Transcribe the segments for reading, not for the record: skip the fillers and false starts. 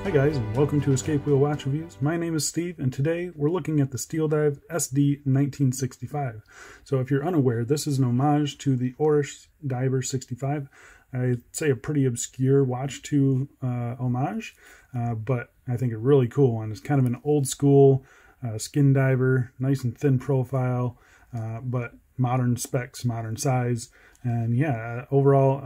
Hi guys, and welcome to Escape Wheel Watch Reviews. My name is Steve, and today we're looking at the SteelDive SD1965. So if you're unaware, this is an homage to the Oris Diver 65. I'd say a pretty obscure watch to homage, but I think a really cool one. It's kind of an old school skin diver, nice and thin profile, but modern specs, modern size, and yeah, overall,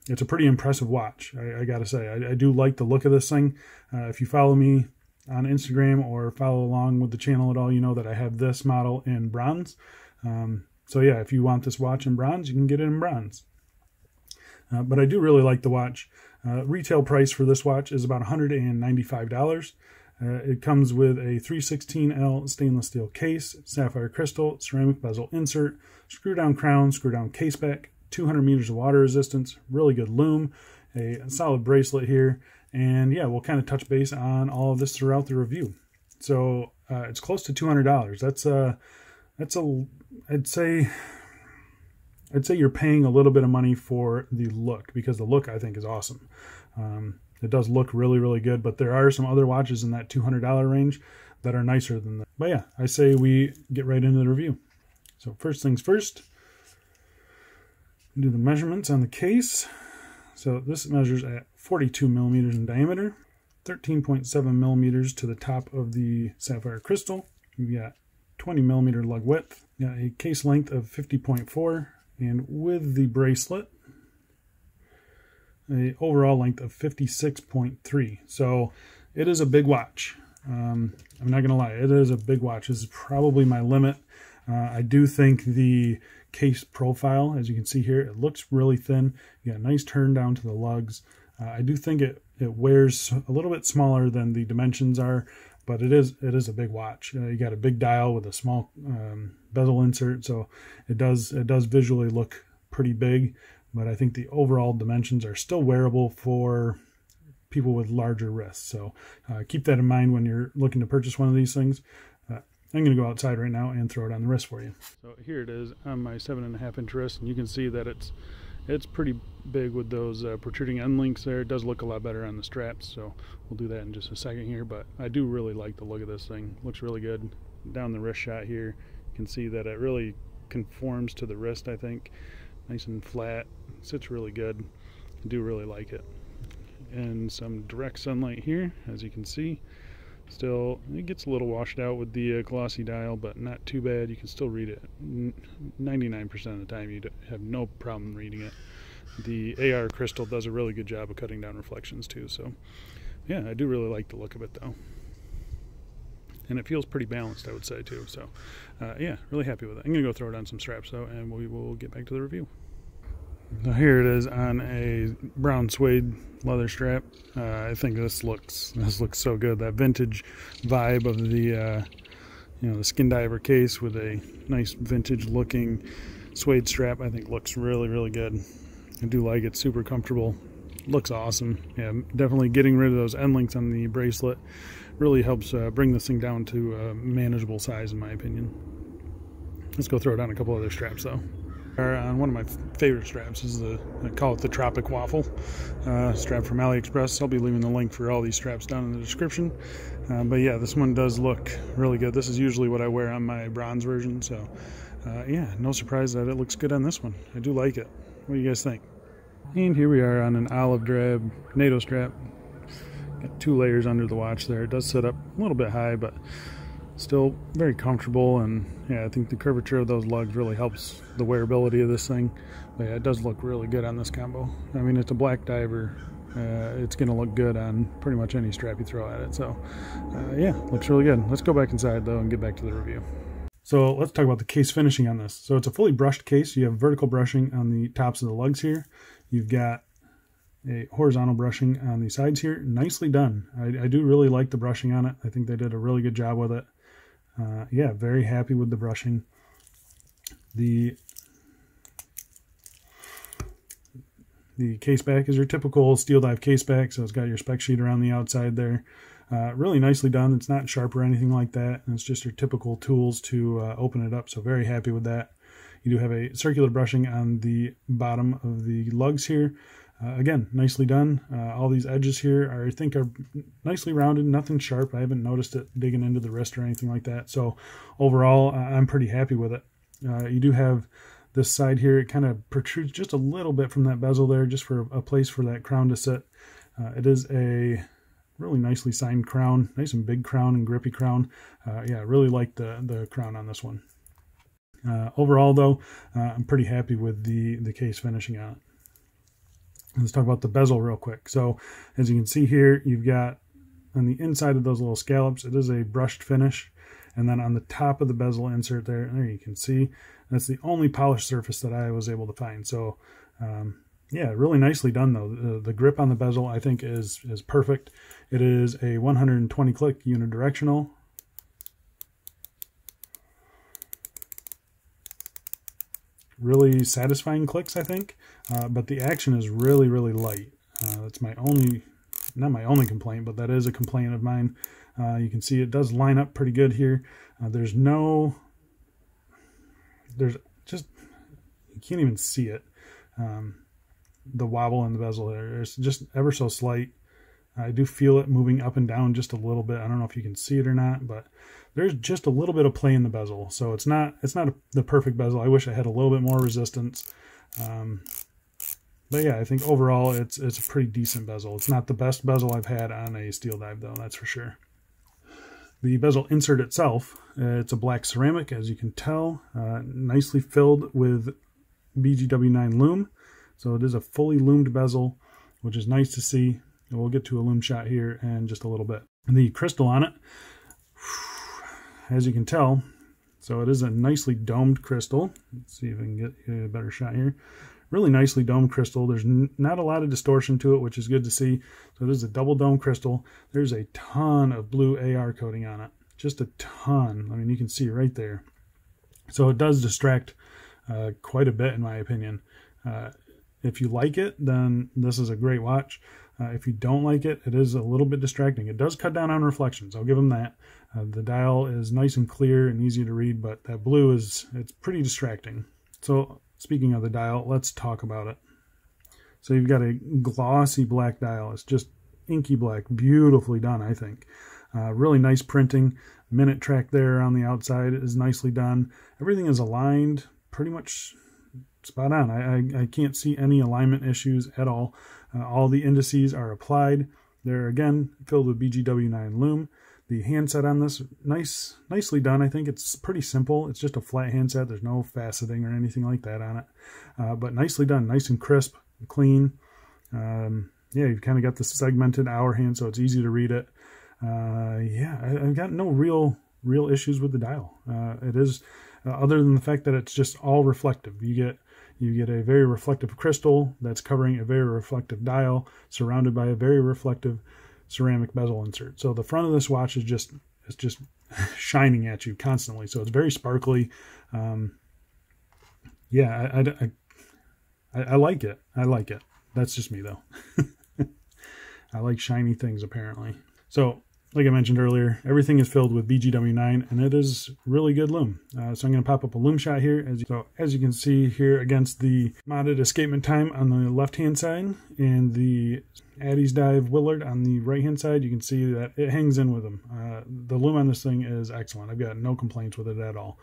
it's a pretty impressive watch, I gotta say. I do like the look of this thing. If you follow me on Instagram or follow along with the channel at all, you know that I have this model in bronze. So yeah, if you want this watch in bronze, you can get it in bronze. But I do really like the watch. Retail price for this watch is about $195. It comes with a 316L stainless steel case, sapphire crystal, ceramic bezel insert, screw down crown, screw down case back, 200 meters of water resistance, really good lume, a solid bracelet here, and yeah, we'll kind of touch base on all of this throughout the review. So it's close to $200. I'd say you're paying a little bit of money for the look, because the look I think is awesome. It does look really, really good, but there are some other watches in that $200 range that are nicer than that. But yeah, I say we get right into the review. So first things first, do the measurements on the case. So this measures at 42 millimeters in diameter, 13.7 millimeters to the top of the sapphire crystal. We've got 20 millimeter lug width, got a case length of 50.4, and with the bracelet, a overall length of 56.3. So it is a big watch. I'm not gonna lie, it is a big watch. This is probably my limit. I do think the case profile, as you can see here, it looks really thin. You got a nice turn down to the lugs. I do think it wears a little bit smaller than the dimensions are, but it is a big watch. You got a big dial with a small bezel insert, so it does visually look pretty big, but I think the overall dimensions are still wearable for people with larger wrists. So keep that in mind when you're looking to purchase one of these things. I'm going to go outside right now and throw it on the wrist for you. So here it is on my 7.5 inch wrist, and you can see that it's pretty big with those protruding end links there. It does look a lot better on the straps, so we'll do that in just a second here, but I do really like the look of this thing. Looks really good. Down the wrist shot here, you can see that it really conforms to the wrist, I think. Nice and flat, sits really good. I do really like it. And some direct sunlight here, as you can see. Still, it gets a little washed out with the glossy dial, but not too bad. You can still read it. 99% of the time you have no problem reading it. The AR crystal does a really good job of cutting down reflections too. So yeah, I do really like the look of it though. And it feels pretty balanced, I would say too. So yeah, really happy with it. I'm going to go throw it on some straps though, and we will get back to the review. Now here it is on a brown suede leather strap. I think this looks so good. That vintage vibe of the the skin diver case with a nice vintage looking suede strap, I think looks really, really good. I do like it. Super comfortable. Looks awesome. Yeah, definitely getting rid of those end links on the bracelet really helps bring this thing down to a manageable size, in my opinion. Let's go throw it on a couple other straps though. On one of my favorite straps. This is I call it the Tropic Waffle strap from AliExpress. I'll be leaving the link for all these straps down in the description. But yeah, this one does look really good. This is usually what I wear on my bronze version, so yeah, no surprise that it looks good on this one. I do like it. What do you guys think? And here we are on an olive drab NATO strap. Got 2 layers under the watch there. It does sit up a little bit high, but still very comfortable, and yeah, I think the curvature of those lugs really helps the wearability of this thing. But yeah, it does look really good on this combo. I mean, it's a black diver. It's going to look good on pretty much any strap you throw at it. So yeah, looks really good. Let's go back inside though and get back to the review. So let's talk about the case finishing on this. So it's a fully brushed case. You have vertical brushing on the tops of the lugs here. You've got a horizontal brushing on the sides here. Nicely done. I do really like the brushing on it. I think they did a really good job with it. Yeah, very happy with the brushing. The case back is your typical SteelDive case back, so it's got your spec sheet around the outside there. Really nicely done. It's not sharp or anything like that, and it's just your typical tools to open it up, so very happy with that. You do have a circular brushing on the bottom of the lugs here. Again, nicely done. All these edges here are, I think, are nicely rounded, nothing sharp. I haven't noticed it digging into the wrist or anything like that. So overall, I'm pretty happy with it. You do have this side here, it kind of protrudes just a little bit from that bezel there, just for a place for that crown to sit. It is a really nicely signed crown, nice and big crown and grippy crown. Yeah, I really like the crown on this one. Overall, though, I'm pretty happy with the case finishing on it. Let's talk about the bezel real quick. So as you can see here, you've got on the inside of those little scallops, it is a brushed finish. And then on the top of the bezel insert there you can see, that's the only polished surface that I was able to find. So yeah, really nicely done though. The grip on the bezel I think is perfect. It is a 120 click unidirectional. Really satisfying clicks, I think, but the action is really, really light. That's my only, not my only complaint, but that is a complaint of mine. You can see it does line up pretty good here. There's just, you can't even see it. The wobble in the bezel there, it's just ever so slight. I do feel it moving up and down just a little bit. I don't know if you can see it or not, but there's just a little bit of play in the bezel. So it's not the perfect bezel. I wish I had a little bit more resistance. But yeah, I think overall it's a pretty decent bezel. It's not the best bezel I've had on a SteelDive though, that's for sure. The bezel insert itself, it's a black ceramic, as you can tell, nicely filled with BGW9 Lume. So it is a fully lumed bezel, which is nice to see. And we'll get to a lume shot here in just a little bit. And the crystal on it, as you can tell, so it is a nicely domed crystal. Let's see if I can get a better shot here. Really nicely domed crystal. There's not a lot of distortion to it, which is good to see. So it is a double dome crystal. There's a ton of blue AR coating on it. Just a ton. I mean, you can see right there. So it does distract quite a bit, in my opinion. If you like it, then this is a great watch. If you don't like it, it is a little bit distracting. It does cut down on reflections. I'll give them that. The dial is nice and clear and easy to read, but that blue it's pretty distracting. So speaking of the dial, let's talk about it. So you've got a glossy black dial. It's just inky black, beautifully done, I think. Really nice printing. Minute track there on the outside is nicely done. Everything is aligned pretty much spot on. I can't see any alignment issues at all. All the indices are applied. They're again filled with BGW9 Lume. The handset on this, nicely done. I think it's pretty simple. It's just a flat handset. There's no faceting or anything like that on it. But nicely done, nice and crisp, clean. Yeah, you've kind of got the segmented hour hand, so it's easy to read it. Yeah, I've got no real issues with the dial. It is, other than the fact that it's just all reflective. You get a very reflective crystal that's covering a very reflective dial, surrounded by a very reflective ceramic bezel insert. So the front of this watch is just shining at you constantly. So it's very sparkly. Yeah, I like it. I like it. That's just me though. I like shiny things apparently. So like I mentioned earlier, everything is filled with BGW9 and it is really good lume. So I'm going to pop up a lume shot here. As you can see here against the modded escapement time on the left hand side and the Addy's Dive Willard on the right hand side, you can see that it hangs in with them. The lume on this thing is excellent. I've got no complaints with it at all.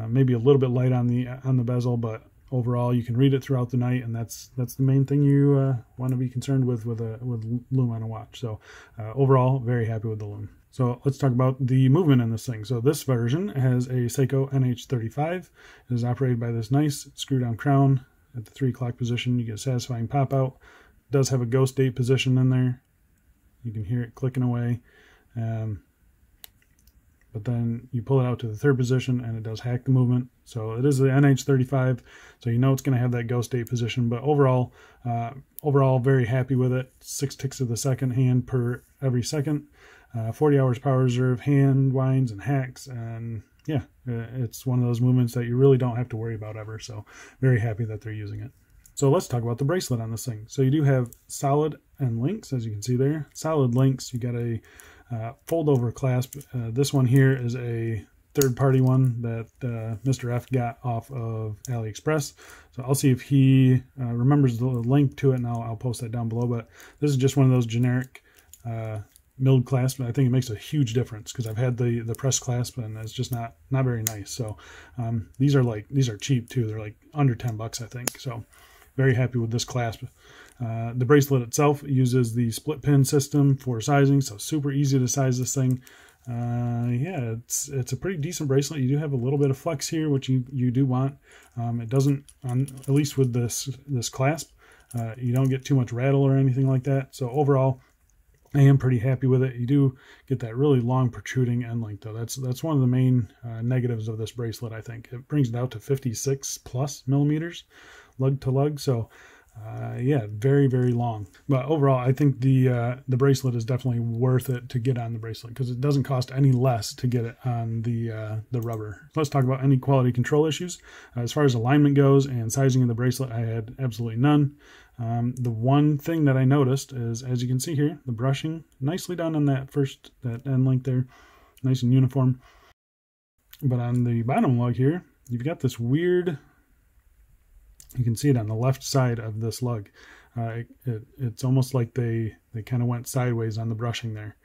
Maybe a little bit light on the bezel, but overall you can read it throughout the night, and that's the main thing you want to be concerned with lume on a watch. So overall, very happy with the lume. So let's talk about the movement in this thing. So this version has a Seiko NH35. It is operated by this nice screw down crown at the 3 o'clock position. You get a satisfying pop out. It does have a ghost date position in there. You can hear it clicking away. But then you pull it out to the 3rd position and it does hack the movement. So it is the NH35, so you know it's going to have that ghost date position. But overall, very happy with it. 6 ticks of the second hand per every second. 40 hours power reserve, hand winds and hacks. And yeah, it's one of those movements that you really don't have to worry about ever. So very happy that they're using it. So let's talk about the bracelet on this thing. So you do have solid and links, as you can see there. Solid links, you got a fold over clasp. This one here is a third-party one that Mr. F got off of AliExpress. So I'll see if he remembers the link to it, and I'll post that down below. But this is just one of those generic milled clasps. I think it makes a huge difference because I've had the press clasp and it's just not very nice. So these are cheap too. They're like under 10 bucks, I think. So very happy with this clasp. The bracelet itself uses the split pin system for sizing, so super easy to size this thing. Yeah, it's a pretty decent bracelet. You do have a little bit of flex here, which you do want. It doesn't, at least with this clasp, you don't get too much rattle or anything like that. So overall, I am pretty happy with it. You do get that really long protruding end length though. That's one of the main negatives of this bracelet, I think. It brings it out to 56 plus millimeters lug to lug. So yeah, very, very long. But overall, I think the bracelet is definitely worth it to get on the bracelet because it doesn't cost any less to get it on the rubber. Let's talk about any quality control issues. As far as alignment goes and sizing of the bracelet, I had absolutely none. The one thing that I noticed is, as you can see here, the brushing nicely done on that end length there, nice and uniform. But on the bottom lug here, you've got this weird, you can see it on the left side of this lug. It's almost like they kind of went sideways on the brushing there.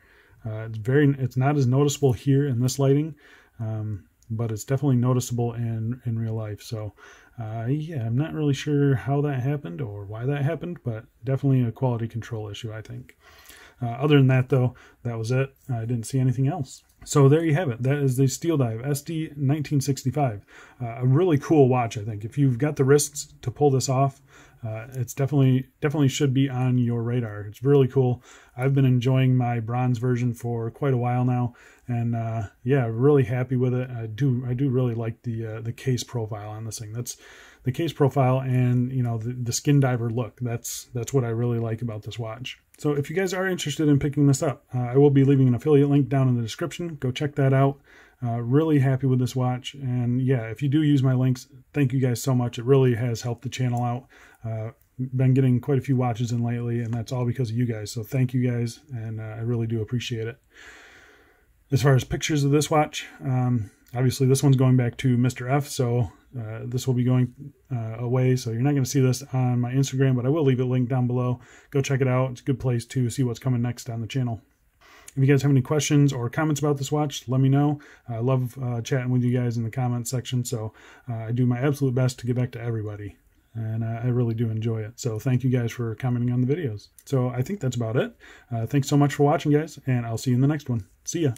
It's not as noticeable here in this lighting, but it's definitely noticeable in real life. So yeah, I'm not really sure how that happened or why that happened, but definitely a quality control issue, I think. Other than that, though, that was it. I didn't see anything else. So there you have it. That is the SteelDive SD1965. A really cool watch, I think. If you've got the wrists to pull this off, it's definitely should be on your radar. It's really cool. I've been enjoying my bronze version for quite a while now, and yeah, really happy with it. I do really like the case profile on this thing. That's the case profile, and you know, the skin diver look. That's what I really like about this watch. So if you guys are interested in picking this up, I will be leaving an affiliate link down in the description. Go check that out. Really happy with this watch, and yeah, if you do use my links, thank you guys so much. It really has helped the channel out. Been getting quite a few watches in lately, and that's all because of you guys. So thank you guys, and I really do appreciate it. As far as pictures of this watch, obviously this one's going back to Mr. F, so this will be going away, so you're not going to see this on my Instagram, but I will leave it linked down below. Go check it out. It's a good place to see what's coming next on the channel. If you guys have any questions or comments about this watch, let me know. I love chatting with you guys in the comments section, so I do my absolute best to get back to everybody, and I really do enjoy it. So thank you guys for commenting on the videos. So I think that's about it. Thanks so much for watching, guys, and I'll see you in the next one. See ya.